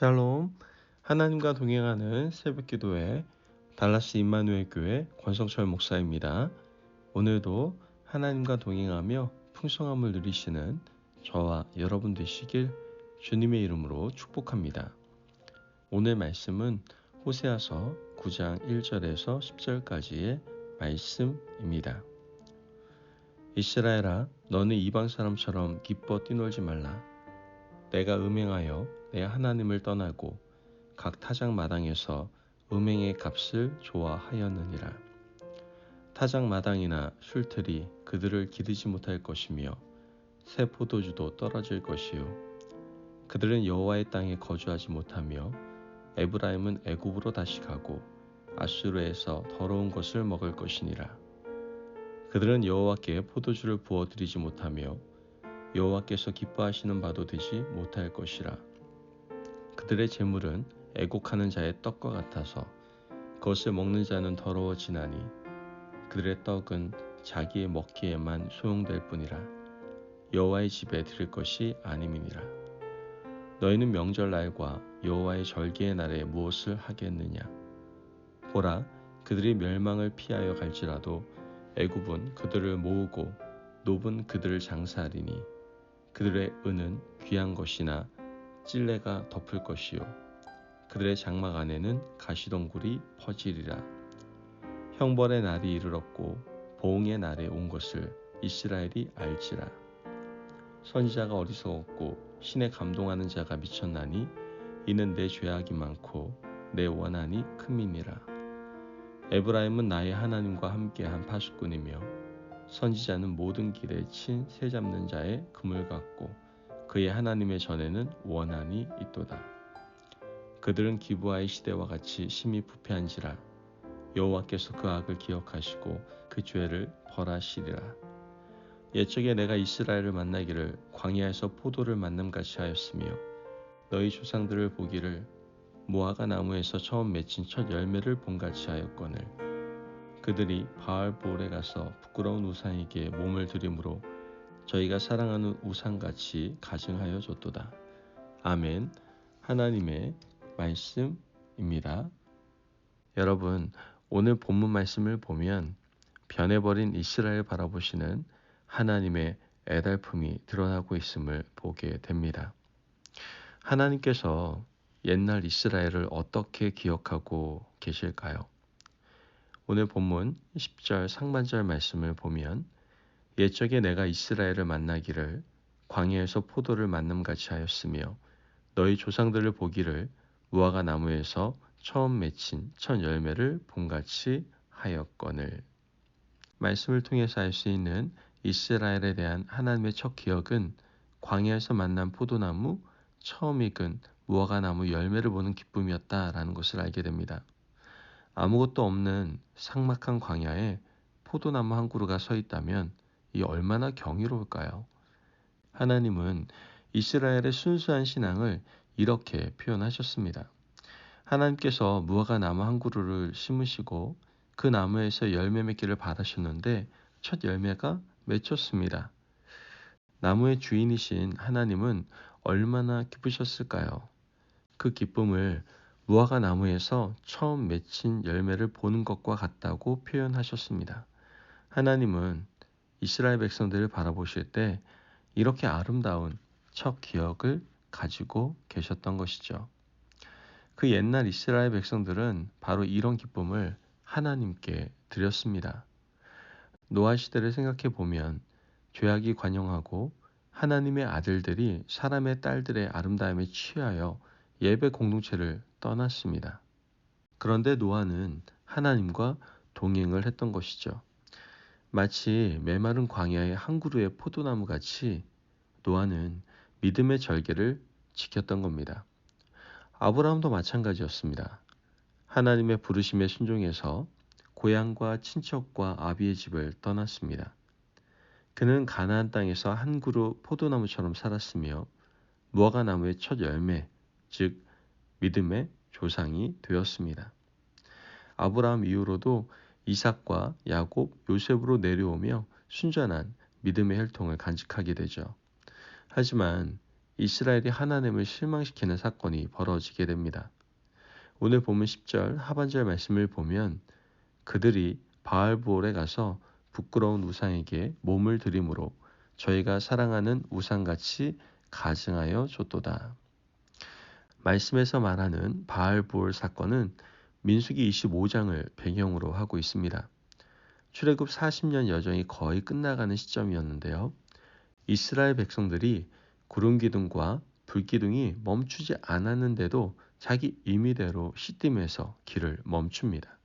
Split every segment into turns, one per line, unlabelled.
샬롬, 하나님과 동행하는 새벽기도회 달라스 임마누엘 교회 권성철 목사입니다. 오늘도 하나님과 동행하며 풍성함을 누리시는 저와 여러분 되시길 주님의 이름으로 축복합니다. 오늘 말씀은 호세아서 9장 1절에서 10절까지의 말씀입니다. 이스라엘아, 너는 이방 사람처럼 기뻐 뛰놀지 말라. 내가 음행하여 내 하나님을 떠나고 각 타작 마당에서 음행의 값을 좋아하였느니라. 타작 마당이나 술틀이 그들을 기르지 못할 것이며 새 포도주도 떨어질 것이요 그들은 여호와의 땅에 거주하지 못하며 에브라임은 애굽으로 다시 가고 아수르에서 더러운 것을 먹을 것이니라. 그들은 여호와께 포도주를 부어드리지 못하며 여호와께서 기뻐하시는 바도 되지 못할 것이라. 그들의 재물은 애곡하는 자의 떡과 같아서 그것을 먹는 자는 더러워지나니 그들의 떡은 자기의 먹기에만 소용될 뿐이라. 여호와의 집에 드릴 것이 아님이니라. 너희는 명절날과 여호와의 절기의 날에 무엇을 하겠느냐? 보라, 그들이 멸망을 피하여 갈지라도 애굽은 그들을 모으고 노은 그들을 장사하리니 그들의 은은 귀한 것이나 찔레가 덮을 것이요 그들의 장막 안에는 가시덩굴이 퍼지리라. 형벌의 날이 이르렀고 보응의 날에 온 것을 이스라엘이 알지라. 선지자가 어리석었고 신에 감동하는 자가 미쳤나니 이는 내 죄악이 많고 내 원한이 큼이니라. 에브라임은 나의 하나님과 함께한 파수꾼이며 선지자는 모든 길에 친 새 잡는 자의 그물 같고 그의 하나님의 전에는 원한이 있도다. 그들은 기브아의 시대와 같이 심히 부패한지라. 여호와께서 그 악을 기억하시고 그 죄를 벌하시리라. 옛적에 내가 이스라엘을 만나기를 광야에서 포도를 만남같이 하였으며 너희 조상들을 보기를 무화과 나무에서 처음 맺힌 첫 열매를 본같이 하였거늘 그들이 바알볼에 가서 부끄러운 우상에게 몸을 들이므로 저희가 사랑하는 우상같이 가증하여 줬도다. 아멘. 하나님의 말씀입니다. 여러분, 오늘 본문 말씀을 보면 변해버린 이스라엘을 바라보시는 하나님의 애달픔이 드러나고 있음을 보게 됩니다. 하나님께서 옛날 이스라엘을 어떻게 기억하고 계실까요? 오늘 본문 10절 상반절 말씀을 보면 옛적에 내가 이스라엘을 만나기를 광야에서 포도를 만남같이 하였으며 너희 조상들을 보기를 무화과 나무에서 처음 맺힌 첫 열매를 본같이 하였거늘. 말씀을 통해서 알 수 있는 이스라엘에 대한 하나님의 첫 기억은 광야에서 만난 포도나무 처음 익은 무화과 나무 열매를 보는 기쁨이었다라는 것을 알게 됩니다. 아무것도 없는 삭막한 광야에 포도나무 한 그루가 서 있다면 이 얼마나 경이로울까요? 하나님은 이스라엘의 순수한 신앙을 이렇게 표현하셨습니다. 하나님께서 무화과 나무 한 그루를 심으시고 그 나무에서 열매 맺기를 바라셨는데 첫 열매가 맺혔습니다. 나무의 주인이신 하나님은 얼마나 기쁘셨을까요? 그 기쁨을 무화과 나무에서 처음 맺힌 열매를 보는 것과 같다고 표현하셨습니다. 하나님은 이스라엘 백성들을 바라보실 때 이렇게 아름다운 첫 기억을 가지고 계셨던 것이죠. 그 옛날 이스라엘 백성들은 바로 이런 기쁨을 하나님께 드렸습니다. 노아 시대를 생각해 보면 죄악이 관영하고 하나님의 아들들이 사람의 딸들의 아름다움에 취하여 예배 공동체를 떠났습니다. 그런데 노아는 하나님과 동행을 했던 것이죠. 마치 메마른 광야의 한 그루의 포도나무 같이 노아는 믿음의 절개를 지켰던 겁니다. 아브라함도 마찬가지였습니다. 하나님의 부르심에 순종해서 고향과 친척과 아비의 집을 떠났습니다. 그는 가나안 땅에서 한 그루 포도나무처럼 살았으며 무화과 나무의 첫 열매, 즉 믿음의 조상이 되었습니다. 아브라함 이후로도 이삭과 야곱, 요셉으로 내려오며 순전한 믿음의 혈통을 간직하게 되죠. 하지만 이스라엘이 하나님을 실망시키는 사건이 벌어지게 됩니다. 오늘 본문 10절 하반절 말씀을 보면 그들이 바알보올에 가서 부끄러운 우상에게 몸을 드림으로 저희가 사랑하는 우상같이 가증하여 줬도다. 말씀에서 말하는 바알보올 사건은 민수기 25장을 배경으로 하고 있습니다. 출애굽 40년 여정이 거의 끝나가는 시점이었는데요. 이스라엘 백성들이 구름기둥과 불기둥이 멈추지 않았는데도 자기 임의대로 시딤에서 길을 멈춥니다.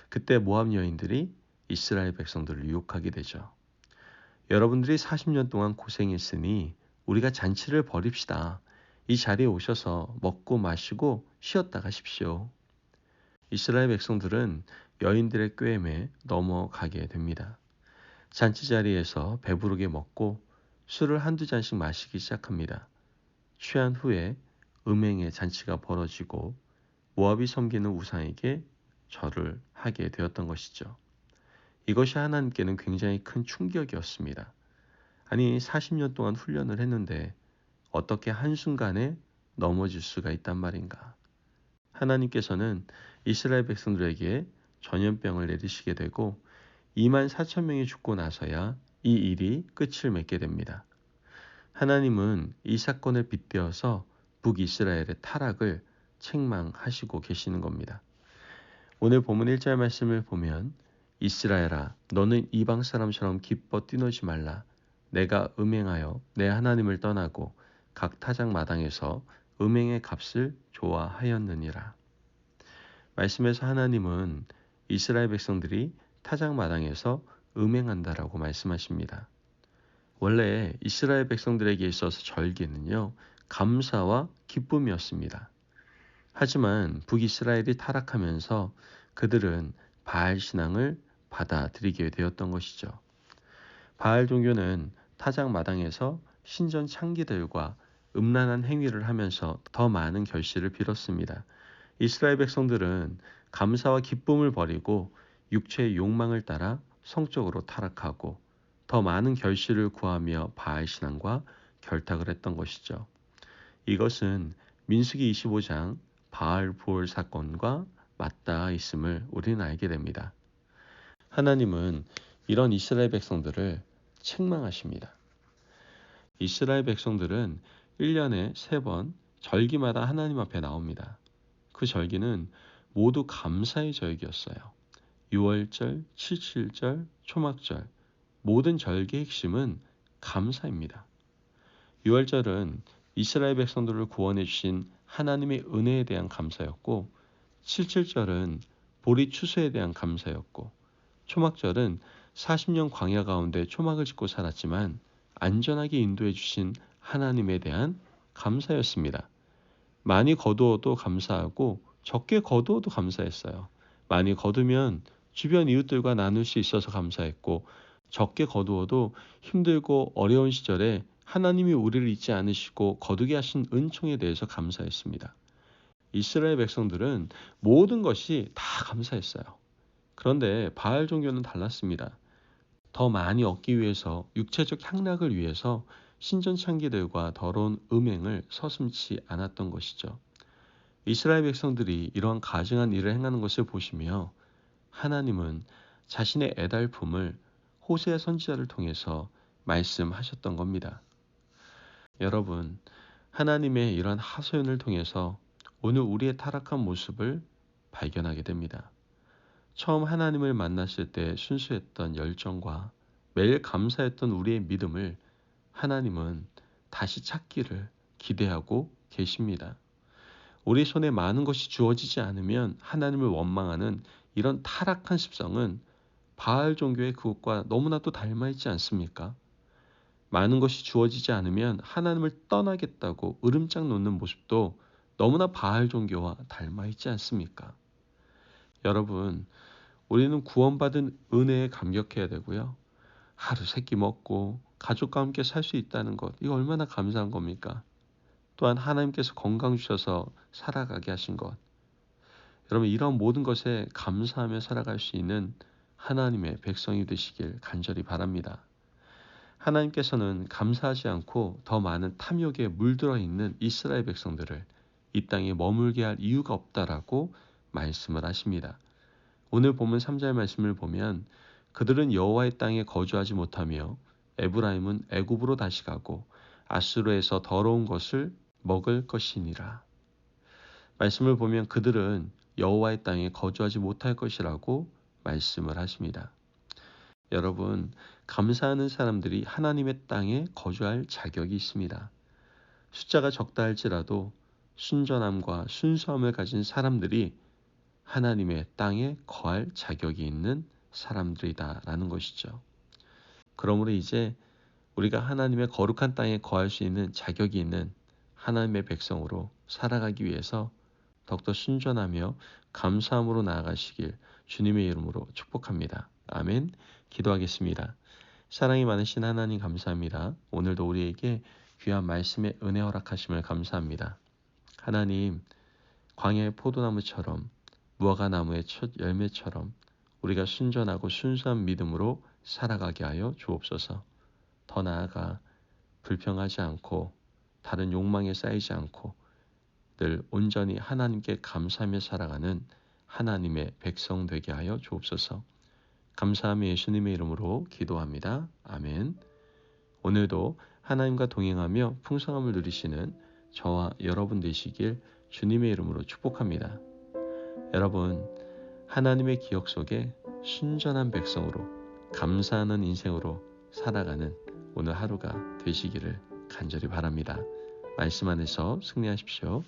그때 모압 여인들이 이스라엘 백성들을 유혹하게 되죠. 여러분들이 40년 동안 고생했으니 우리가 잔치를 벌입시다. 이 자리에 오셔서 먹고 마시고 쉬었다 가십시오. 이스라엘 백성들은 여인들의 꾀임에 넘어가게 됩니다. 잔치 자리에서 배부르게 먹고 술을 한두 잔씩 마시기 시작합니다. 취한 후에 음행의 잔치가 벌어지고 모압이 섬기는 우상에게 절을 하게 되었던 것이죠. 이것이 하나님께는 굉장히 큰 충격이었습니다. 아니 40년 동안 훈련을 했는데 어떻게 한순간에 넘어질 수가 있단 말인가. 하나님께서는 이스라엘 백성들에게 전염병을 내리시게 되고 2만 4천 명이 죽고 나서야 이 일이 끝을 맺게 됩니다. 하나님은 이 사건을 빗대어서 북이스라엘의 타락을 책망하시고 계시는 겁니다. 오늘 본문 1절 말씀을 보면 이스라엘아 너는 이방 사람처럼 기뻐 뛰놀지 말라. 내가 음행하여 내 하나님을 떠나고 각 타작 마당에서 음행의 값을 좋아하였느니라. 말씀에서 하나님은 이스라엘 백성들이 타작 마당에서 음행한다라고 말씀하십니다. 원래 이스라엘 백성들에게 있어서 절기는요, 감사와 기쁨이었습니다. 하지만 북이스라엘이 타락하면서 그들은 바알 신앙을 받아들이게 되었던 것이죠. 바알 종교는 타작 마당에서 신전 창기들과 음란한 행위를 하면서 더 많은 결실을 빌었습니다. 이스라엘 백성들은 감사와 기쁨을 버리고 육체의 욕망을 따라 성적으로 타락하고 더 많은 결실을 구하며 바알 신앙과 결탁을 했던 것이죠. 이것은 민수기 25장 바알 부올 사건과 맞닿아 있음을 우리는 알게 됩니다. 하나님은 이런 이스라엘 백성들을 책망하십니다. 이스라엘 백성들은 1년에 3번 절기마다 하나님 앞에 나옵니다. 그 절기는 모두 감사의 절기였어요. 6월절, 7.7절, 초막절 모든 절기의 핵심은 감사입니다. 6월절은 이스라엘 백성들을 구원해 주신 하나님의 은혜에 대한 감사였고 7.7절은 보리 추수에 대한 감사였고 초막절은 40년 광야 가운데 초막을 짓고 살았지만 안전하게 인도해 주신 하나님에 대한 감사였습니다. 많이 거두어도 감사하고 적게 거두어도 감사했어요. 많이 거두면 주변 이웃들과 나눌 수 있어서 감사했고 적게 거두어도 힘들고 어려운 시절에 하나님이 우리를 잊지 않으시고 거두게 하신 은총에 대해서 감사했습니다. 이스라엘 백성들은 모든 것이 다 감사했어요. 그런데 바알 종교는 달랐습니다. 더 많이 얻기 위해서 육체적 향락을 위해서 신전 창기들과 더러운 음행을 서슴지 않았던 것이죠. 이스라엘 백성들이 이러한 가증한 일을 행하는 것을 보시며 하나님은 자신의 애달픔을 호세 선지자를 통해서 말씀하셨던 겁니다. 여러분, 하나님의 이런 하소연을 통해서 오늘 우리의 타락한 모습을 발견하게 됩니다. 처음 하나님을 만났을 때 순수했던 열정과 매일 감사했던 우리의 믿음을 하나님은 다시 찾기를 기대하고 계십니다. 우리 손에 많은 것이 주어지지 않으면 하나님을 원망하는 이런 타락한 습성은 바알 종교의 그것과 너무나도 닮아 있지 않습니까? 많은 것이 주어지지 않으면 하나님을 떠나겠다고 으름장 놓는 모습도 너무나 바알 종교와 닮아 있지 않습니까? 여러분, 우리는 구원받은 은혜에 감격해야 되고요. 하루 세끼 먹고 가족과 함께 살 수 있다는 것, 이거 얼마나 감사한 겁니까? 또한 하나님께서 건강 주셔서 살아가게 하신 것. 여러분, 이런 모든 것에 감사하며 살아갈 수 있는 하나님의 백성이 되시길 간절히 바랍니다. 하나님께서는 감사하지 않고 더 많은 탐욕에 물들어 있는 이스라엘 백성들을 이 땅에 머물게 할 이유가 없다라고 말씀을 하십니다. 오늘 본문 3절 말씀을 보면 그들은 여호와의 땅에 거주하지 못하며 에브라임은 애굽으로 다시 가고 아수르에서 더러운 것을 먹을 것이니라. 말씀을 보면 그들은 여호와의 땅에 거주하지 못할 것이라고 말씀을 하십니다. 여러분, 감사하는 사람들이 하나님의 땅에 거주할 자격이 있습니다. 숫자가 적다 할지라도 순전함과 순수함을 가진 사람들이 하나님의 땅에 거할 자격이 있는 사람들이다라는 것이죠. 그러므로 이제 우리가 하나님의 거룩한 땅에 거할 수 있는 자격이 있는 하나님의 백성으로 살아가기 위해서 더욱더 순전하며 감사함으로 나아가시길 주님의 이름으로 축복합니다. 아멘. 기도하겠습니다. 사랑이 많으신 하나님 감사합니다. 오늘도 우리에게 귀한 말씀의 은혜 허락하심을 감사합니다. 하나님, 광야의 포도나무처럼 무화과나무의 첫 열매처럼 우리가 순전하고 순수한 믿음으로 살아가게 하여 주옵소서. 더 나아가 불평하지 않고 다른 욕망에 쌓이지 않고 늘 온전히 하나님께 감사하며 살아가는 하나님의 백성 되게 하여 주옵소서. 감사하며 예수님의 이름으로 기도합니다. 아멘. 오늘도 하나님과 동행하며 풍성함을 누리시는 저와 여러분 되시길 주님의 이름으로 축복합니다. 여러분, 하나님의 기억 속에 순전한 백성으로 감사하는 인생으로 살아가는 오늘 하루가 되시기를 간절히 바랍니다. 말씀 안에서 승리하십시오.